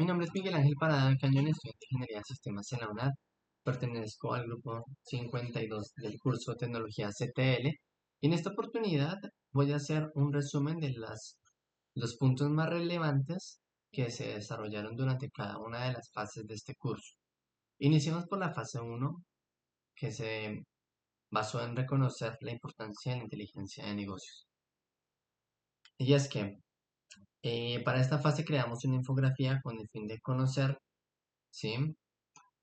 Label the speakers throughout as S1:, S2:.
S1: Mi nombre es Miguel Ángel Parada Cañón, estudiante de Ingeniería de Sistemas en la UNAD. Pertenezco al grupo 52 del curso Tecnología CTL. Y en esta oportunidad voy a hacer un resumen de los puntos más relevantes que se desarrollaron durante cada una de las fases de este curso. Iniciemos por la fase uno, que se basó en reconocer la importancia de la inteligencia de negocios. Y es que para esta fase creamos una infografía con el fin de conocer, ¿sí?,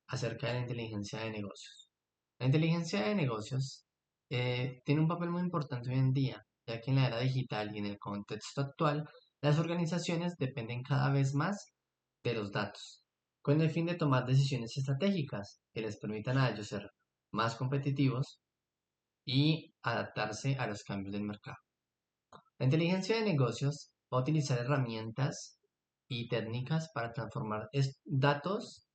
S1: acerca de la inteligencia de negocios. La inteligencia de negocios tiene un papel muy importante hoy en día, ya que en la era digital y en el contexto actual, las organizaciones dependen cada vez más de los datos, con el fin de tomar decisiones estratégicas que les permitan a ellos ser más competitivos y adaptarse a los cambios del mercado. La inteligencia de negocios va a utilizar herramientas y técnicas para transformar datos,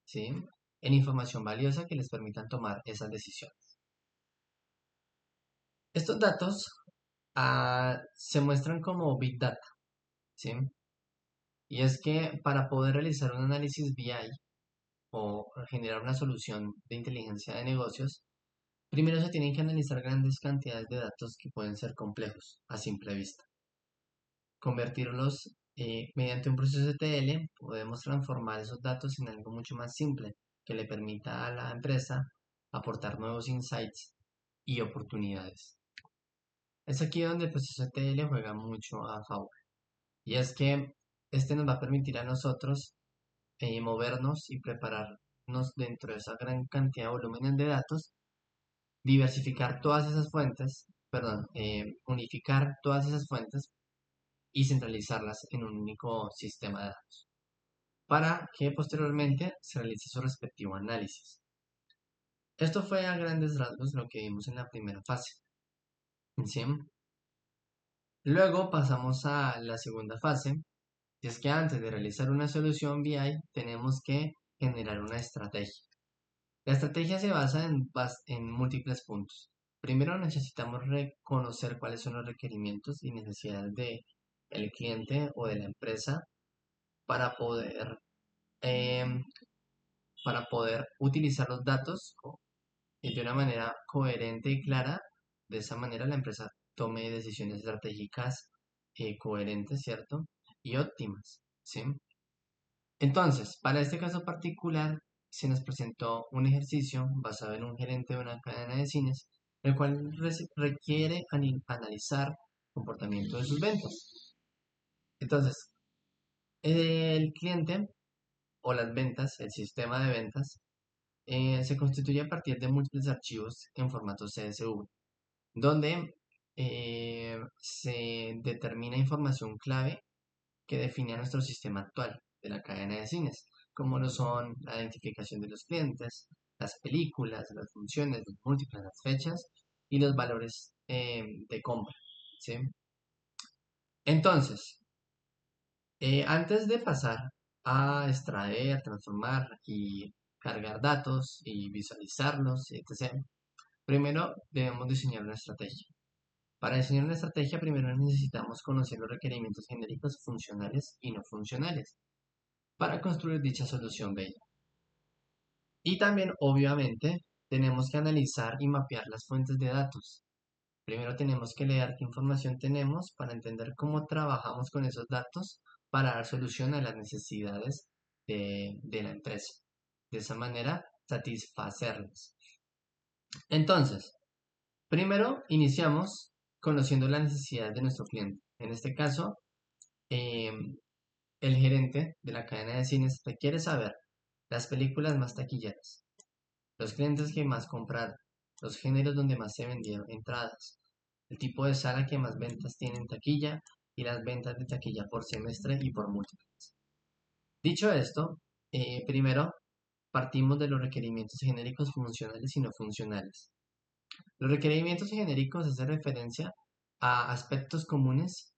S1: ¿sí?, en información valiosa que les permitan tomar esas decisiones. Estos datos se muestran como Big Data, ¿sí? Y es que para poder realizar un análisis BI o generar una solución de inteligencia de negocios, primero se tienen que analizar grandes cantidades de datos que pueden ser complejos a simple vista. Convertirlos mediante un proceso ETL, podemos transformar esos datos en algo mucho más simple que le permita a la empresa aportar nuevos insights y oportunidades. Es aquí donde el proceso ETL juega mucho a favor. Y es que este nos va a permitir a nosotros movernos y prepararnos dentro de esa gran cantidad de volúmenes de datos, diversificar todas esas fuentes, perdón, unificar todas esas fuentes y centralizarlas en un único sistema de datos, para que posteriormente se realice su respectivo análisis. Esto fue a grandes rasgos lo que vimos en la primera fase. ¿Sí? Luego pasamos a la segunda fase, y es que antes de realizar una solución BI tenemos que generar una estrategia. La estrategia se basa en múltiples puntos. Primero necesitamos reconocer cuáles son los requerimientos y necesidades del cliente o de la empresa para poder, em, para poder utilizar los datos de una manera coherente y clara. De esa manera la empresa tome decisiones estratégicas coherentes, ¿cierto? Y óptimas, ¿sí? Entonces, para este caso particular, se nos presentó un ejercicio basado en un gerente de una cadena de cines, el cual requiere analizar el comportamiento de sus ventas. Entonces, el cliente o las ventas, el sistema de ventas, se constituye a partir de múltiples archivos en formato CSV, donde se determina información clave que define a nuestro sistema actual de la cadena de cines, como lo son la identificación de los clientes, las películas, las funciones, los múltiples, las fechas y los valores de compra, ¿sí? Entonces, antes de pasar a extraer, transformar y cargar datos y visualizarlos, etc., primero debemos diseñar una estrategia. Para diseñar una estrategia, primero necesitamos conocer los requerimientos genéricos funcionales y no funcionales para construir dicha solución bella. Y también, obviamente, tenemos que analizar y mapear las fuentes de datos. Primero tenemos que leer qué información tenemos para entender cómo trabajamos con esos datos para dar solución a las necesidades de la empresa. De esa manera, satisfacerlas. Entonces, primero iniciamos conociendo las necesidades de nuestro cliente. En este caso, el gerente de la cadena de cines requiere saber las películas más taquilleras, los clientes que más compraron, los géneros donde más se vendieron entradas, el tipo de sala que más ventas tiene en taquilla y las ventas de taquilla por semestre y por múltiples. Dicho esto, primero partimos de los requerimientos genéricos funcionales y no funcionales. Los requerimientos genéricos hacen referencia a aspectos comunes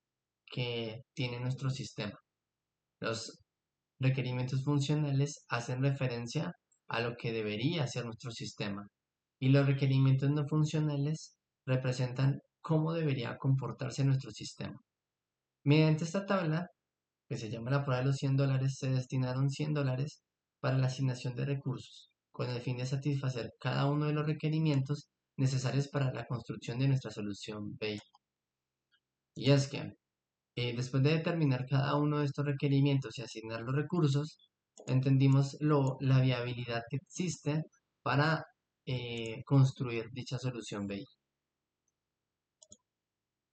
S1: que tiene nuestro sistema. Los requerimientos funcionales hacen referencia a lo que debería ser nuestro sistema y los requerimientos no funcionales representan cómo debería comportarse nuestro sistema. Mediante esta tabla que se llama la prueba de los $100, se destinaron $100 para la asignación de recursos, con el fin de satisfacer cada uno de los requerimientos necesarios para la construcción de nuestra solución BI. Y es que, después de determinar cada uno de estos requerimientos y asignar los recursos, entendimos la viabilidad que existe para construir dicha solución BI.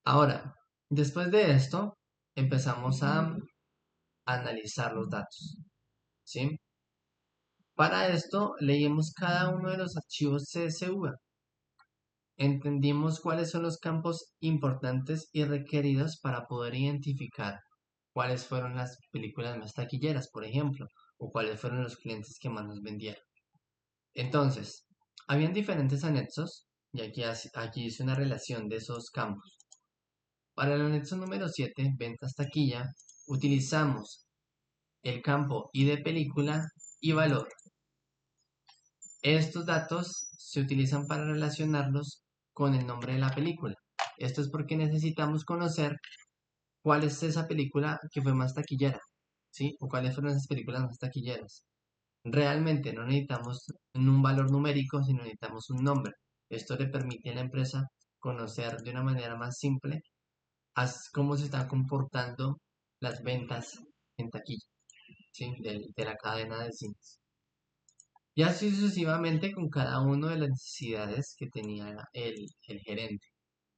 S1: Ahora, después de esto, empezamos a analizar los datos, ¿sí? Para esto, leímos cada uno de los archivos CSV. Entendimos cuáles son los campos importantes y requeridos para poder identificar cuáles fueron las películas más taquilleras, por ejemplo, o cuáles fueron los clientes que más nos vendieron. Entonces, habían diferentes anexos, y aquí hice una relación de esos campos. Para el anexo número 7, ventas taquilla, utilizamos el campo ID película y valor. Estos datos se utilizan para relacionarlos con el nombre de la película. Esto es porque necesitamos conocer cuál es esa película que fue más taquillera, ¿sí? O cuáles fueron esas películas más taquilleras. Realmente no necesitamos un valor numérico, sino necesitamos un nombre. Esto le permite a la empresa conocer de una manera más simple cómo se están comportando las ventas en taquilla, ¿sí? De la cadena de cines. Y así sucesivamente con cada una de las necesidades que tenía el gerente.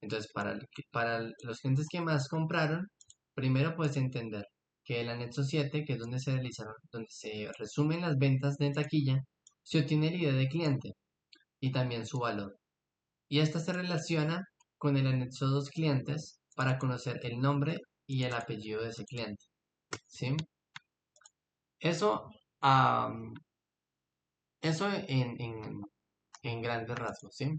S1: Entonces, para los clientes que más compraron, primero puedes entender que el anexo 7, que es donde se resumen las ventas de taquilla, se obtiene el ID de cliente y también su valor. Y esta se relaciona con el anexo 2 clientes para conocer el nombre y el apellido de ese cliente. ¿Sí? Eso, am, eso en grandes rasgos, ¿sí?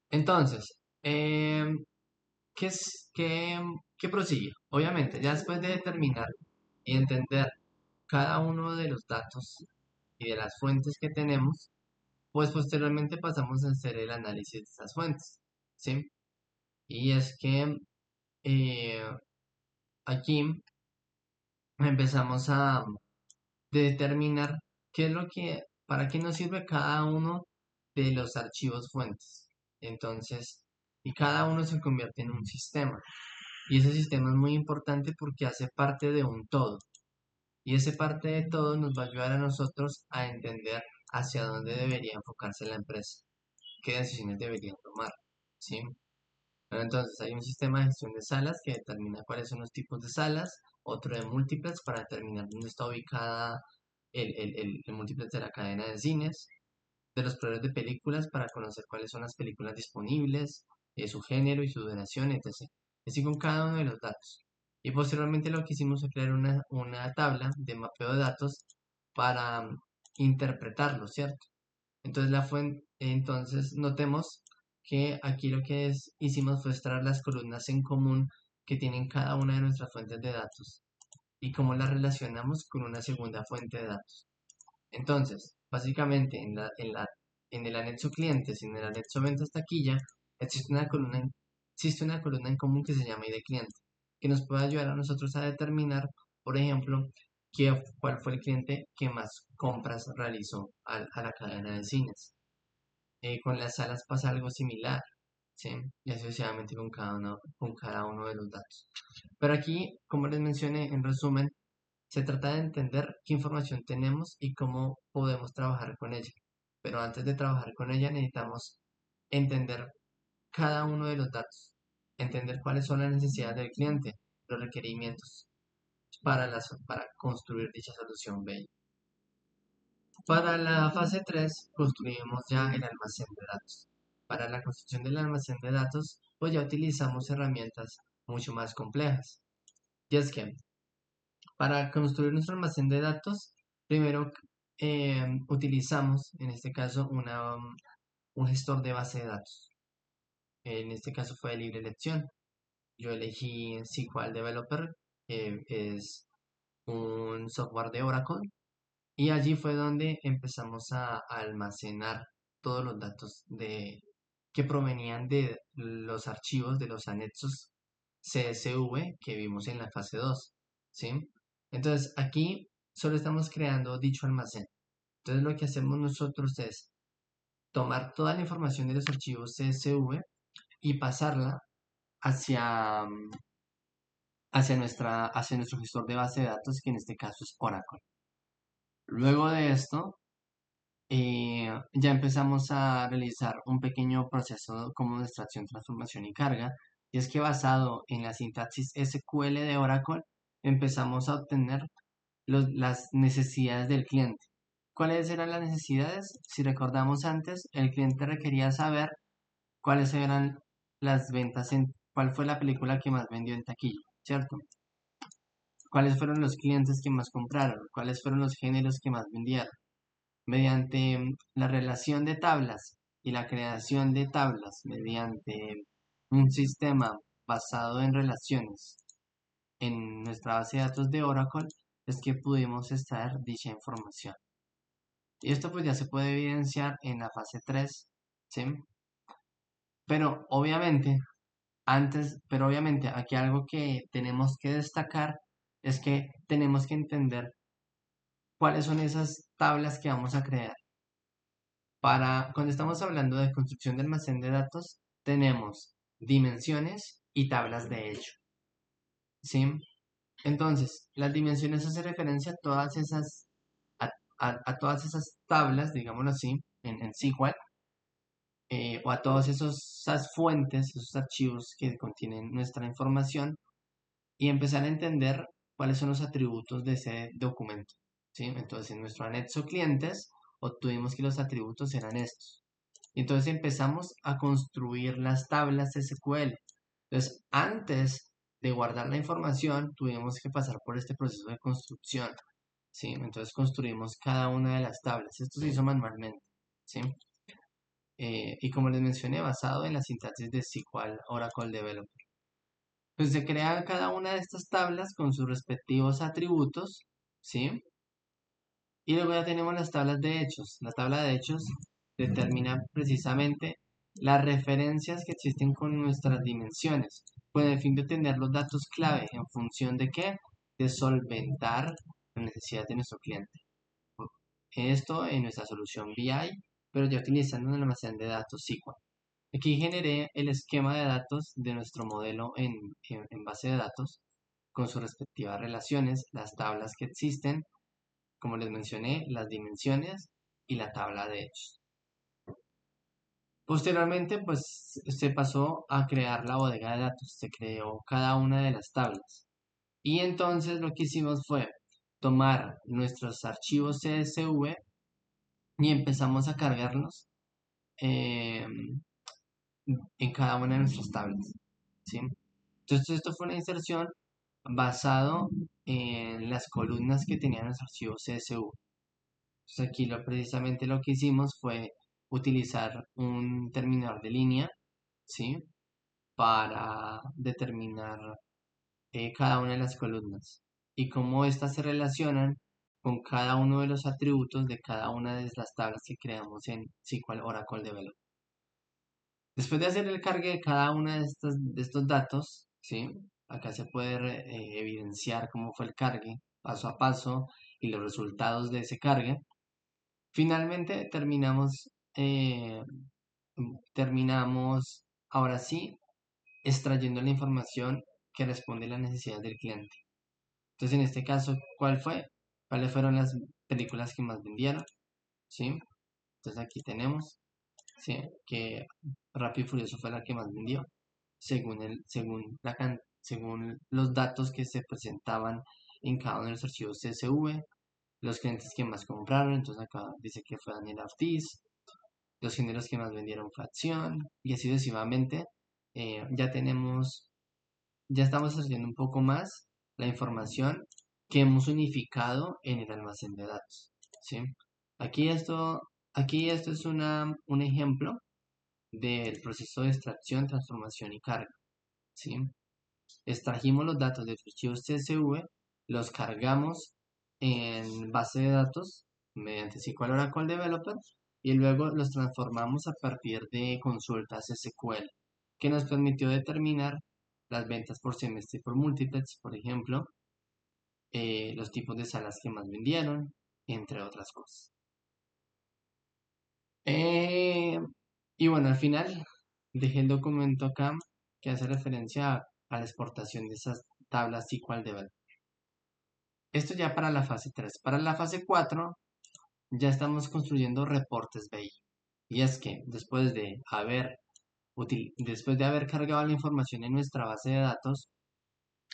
S1: Entonces, ¿qué, qué prosigue? Obviamente, ya después de determinar y entender cada uno de los datos y de las fuentes que tenemos, pues posteriormente pasamos a hacer el análisis de esas fuentes, ¿sí? Y es que eh, aquí empezamos a determinar qué es lo que, para qué nos sirve cada uno de los archivos fuentes. Entonces, y cada uno se convierte en un sistema. Y ese sistema es muy importante porque hace parte de un todo. Y ese parte de todo nos va a ayudar a nosotros a entender hacia dónde debería enfocarse la empresa, qué decisiones deberían tomar, ¿sí? Bueno, entonces hay un sistema de gestión de salas que determina cuáles son los tipos de salas, otro de múltiples para determinar dónde está ubicada el múltiples de la cadena de cines, de los proveedores de películas para conocer cuáles son las películas disponibles, su género y su duración, etc. Así con cada uno de los datos. Y posteriormente lo que hicimos fue crear una tabla de mapeo de datos para interpretarlo, ¿cierto? Entonces, entonces notemos que aquí lo que hicimos fue extraer las columnas en común que tienen cada una de nuestras fuentes de datos y cómo las relacionamos con una segunda fuente de datos. Entonces, básicamente en el anexo clientes y en el anexo ventas taquilla existe una columna en común que se llama ID cliente, que nos puede ayudar a nosotros a determinar, por ejemplo, cuál fue el cliente que más compras realizó a la cadena de cines. Con las salas pasa algo similar, ¿sí? Y así sucesivamente con cada uno de los datos. Pero aquí, como les mencioné, en resumen, se trata de entender qué información tenemos y cómo podemos trabajar con ella. Pero antes de trabajar con ella necesitamos entender cada uno de los datos, entender cuáles son las necesidades del cliente, los requerimientos para construir dicha solución BI. Para la fase 3 construimos ya el almacén de datos. Para la construcción del almacén de datos, pues ya utilizamos herramientas mucho más complejas. Y es que para construir nuestro almacén de datos, primero utilizamos, en este caso, un gestor de base de datos. En este caso fue de libre elección. Yo elegí SQL Developer, que es un software de Oracle, y allí fue donde empezamos a almacenar todos los datos que provenían de los archivos, de los anexos CSV que vimos en la fase 2, ¿sí? Entonces aquí solo estamos creando dicho almacén. Entonces lo que hacemos nosotros es tomar toda la información de los archivos CSV y pasarla hacia, hacia nuestro gestor de base de datos, que en este caso es Oracle. Luego de esto, ya empezamos a realizar un pequeño proceso como de extracción, transformación y carga. Y es que basado en la sintaxis SQL de Oracle, empezamos a obtener las necesidades del cliente. ¿Cuáles eran las necesidades? Si recordamos antes, el cliente requería saber cuáles eran las ventas cuál fue la película que más vendió en taquilla, ¿cierto? ¿Cuáles fueron los clientes que más compraron? ¿Cuáles fueron los géneros que más vendieron? Mediante la relación de tablas y la creación de tablas mediante un sistema basado en relaciones en nuestra base de datos de Oracle, es que pudimos extraer dicha información. Y esto pues ya se puede evidenciar en la fase 3, ¿sí? Pero obviamente aquí algo que tenemos que destacar es que tenemos que entender cuáles son esas tablas que vamos a crear. Cuando estamos hablando de construcción de almacén de datos, tenemos dimensiones y tablas de hecho, ¿sí? Entonces, las dimensiones hacen referencia a todas a todas esas tablas, digámoslo así, en SQL, o a todas esas fuentes, esos archivos que contienen nuestra información, y empezar a entender cuáles son los atributos de ese documento, ¿sí? Entonces, en nuestro anexo clientes, obtuvimos que los atributos eran estos. Entonces empezamos a construir las tablas SQL. Entonces, antes de guardar la información, tuvimos que pasar por este proceso de construcción, ¿sí? Entonces construimos cada una de las tablas. Esto se hizo manualmente, ¿sí? Y como les mencioné, basado en la sintaxis de SQL Oracle Developer. Pues se crea cada una de estas tablas con sus respectivos atributos, ¿sí? Y luego ya tenemos las tablas de hechos. La tabla de hechos determina precisamente las referencias que existen con nuestras dimensiones, con el fin de tener los datos clave en función de qué, de solventar la necesidad de nuestro cliente. Esto en nuestra solución BI, pero ya utilizando un almacén de datos SQL. Aquí generé el esquema de datos de nuestro modelo en base de datos con sus respectivas relaciones, las tablas que existen, como les mencioné, las dimensiones y la tabla de hechos. Posteriormente, pues se pasó a crear la bodega de datos, se creó cada una de las tablas. Y entonces lo que hicimos fue tomar nuestros archivos CSV y empezamos a cargarlos eh, en cada una de nuestras tablas, ¿sí? Entonces esto fue una inserción basado en las columnas que tenían los archivos CSV. Entonces aquí precisamente lo que hicimos fue utilizar un terminador de línea, ¿sí? Para determinar cada una de las columnas y cómo éstas se relacionan con cada uno de los atributos de cada una de las tablas que creamos en SQL Oracle Develop. Después de hacer el cargue de cada uno de estos datos, ¿sí? Acá se puede evidenciar cómo fue el cargue paso a paso y los resultados de ese cargue. Finalmente terminamos ahora sí extrayendo la información que responde a las necesidades del cliente. Entonces, en este caso, ¿cuáles fueron las películas que más vendieron? ¿Sí? Entonces aquí tenemos, ¿sí? Que Rápido y Furioso fue la que más vendió, según los datos que se presentaban en cada uno de los archivos CSV, los clientes que más compraron, entonces acá dice que fue Daniel Ortiz, los géneros que más vendieron fue acción, y así sucesivamente. Ya ya estamos haciendo un poco más la información que hemos unificado en el almacén de datos, ¿sí? Aquí esto, aquí esto es un ejemplo del proceso de extracción, transformación y carga, ¿sí? Extrajimos los datos de archivos CSV, los cargamos en base de datos mediante SQL Oracle Developer y luego los transformamos a partir de consultas SQL, que nos permitió determinar las ventas por semestre y por múltiples, por ejemplo, los tipos de salas que más vendieron, entre otras cosas. Eh, y bueno, al final dejé el documento acá que hace referencia a la exportación de esas tablas SQL de Develop. Esto ya para la fase 3. Para la fase 4 ya estamos construyendo reportes BI. Y es que después de haber cargado la información en nuestra base de datos,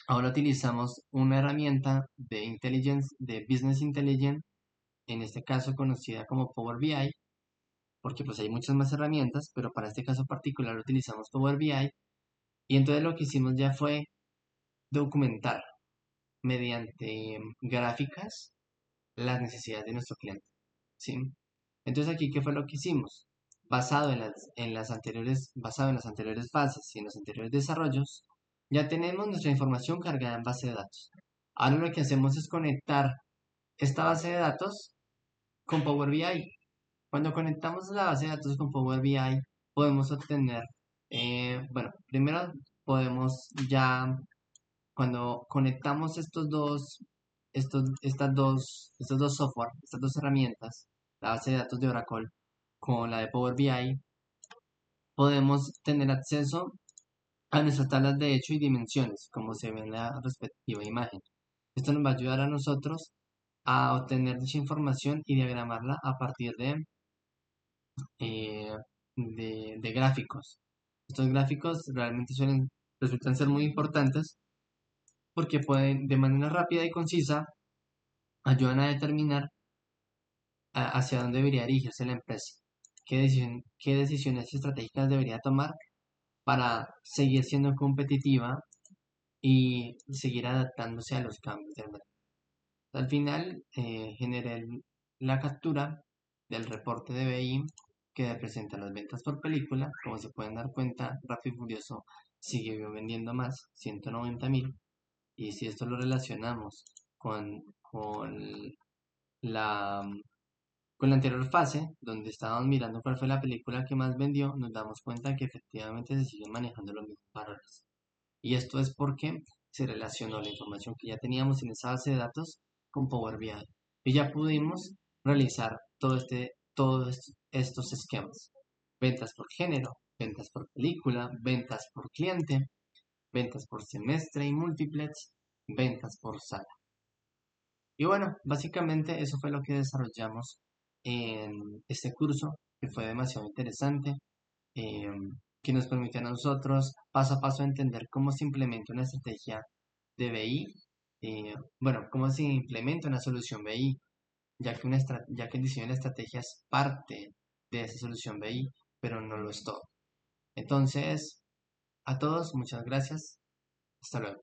S1: ahora utilizamos una herramienta de Business Intelligence, en este caso conocida como Power BI, porque pues hay muchas más herramientas, pero para este caso particular utilizamos Power BI. Y entonces lo que hicimos ya fue documentar mediante gráficas las necesidades de nuestro cliente, ¿sí? Entonces aquí, ¿qué fue lo que hicimos? Basado en las anteriores fases y en los anteriores desarrollos, ya tenemos nuestra información cargada en base de datos. Ahora lo que hacemos es conectar esta base de datos con Power BI. Cuando conectamos la base de datos con Power BI, podemos obtener, bueno, primero podemos ya, cuando conectamos estos dos software, estas dos herramientas, la base de datos de Oracle con la de Power BI, podemos tener acceso a nuestras tablas de hecho y dimensiones, como se ve en la respectiva imagen. Esto nos va a ayudar a nosotros a obtener dicha información y diagramarla a partir eh, de gráficos. Estos gráficos realmente resultan ser muy importantes porque pueden, de manera rápida y concisa, ayudan a determinar hacia dónde debería dirigirse la empresa, qué decisiones estratégicas debería tomar para seguir siendo competitiva y seguir adaptándose a los cambios del mercado. Al final, generé la captura del reporte de BI que representa las ventas por película. Como se pueden dar cuenta, Rápido y Furioso sigue vendiendo más, 190.000. Y si esto lo relacionamos con la, con la anterior fase, donde estábamos mirando cuál fue la película que más vendió, nos damos cuenta que efectivamente se siguen manejando los mismos valores. Y esto es porque se relacionó la información que ya teníamos en esa base de datos con Power BI. Y ya pudimos realizar todos estos esquemas. Ventas por género, ventas por película, ventas por cliente, ventas por semestre y múltiples, ventas por sala. Y bueno, básicamente eso fue lo que desarrollamos en este curso, que fue demasiado interesante, eh, que nos permitió a nosotros paso a paso entender cómo se implementa una estrategia de BI, bueno, cómo se implementa una solución BI, ya que el diseño de la estrategia es parte de esa solución BI, pero no lo es todo. Entonces, a todos, muchas gracias. Hasta luego.